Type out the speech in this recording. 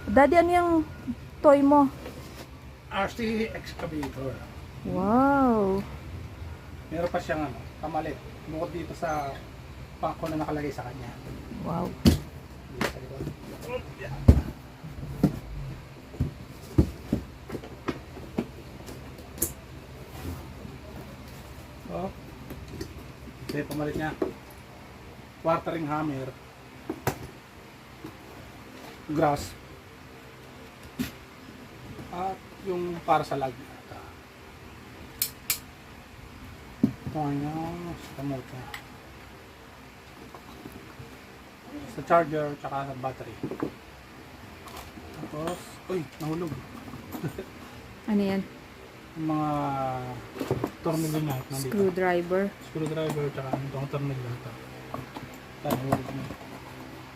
Daddy, ano yung toy mo? RC excavator. Wow. Meron pa siyang kamalit. Bukod dito sa pangko na nakalagay sa kanya. Wow. Dito sa likod. Yeah. Oh. Ito yung pamalit niya. Quartering hammer. Grass. At yung para sa lag. Ito yung sa motor. Sa charger tsaka sa battery. Tapos, uy, nahulog. Ano yan? Yung mga tornilyo niya nandito. Screwdriver. Screwdriver tsaka itong tornilyo ito. Nahulog na.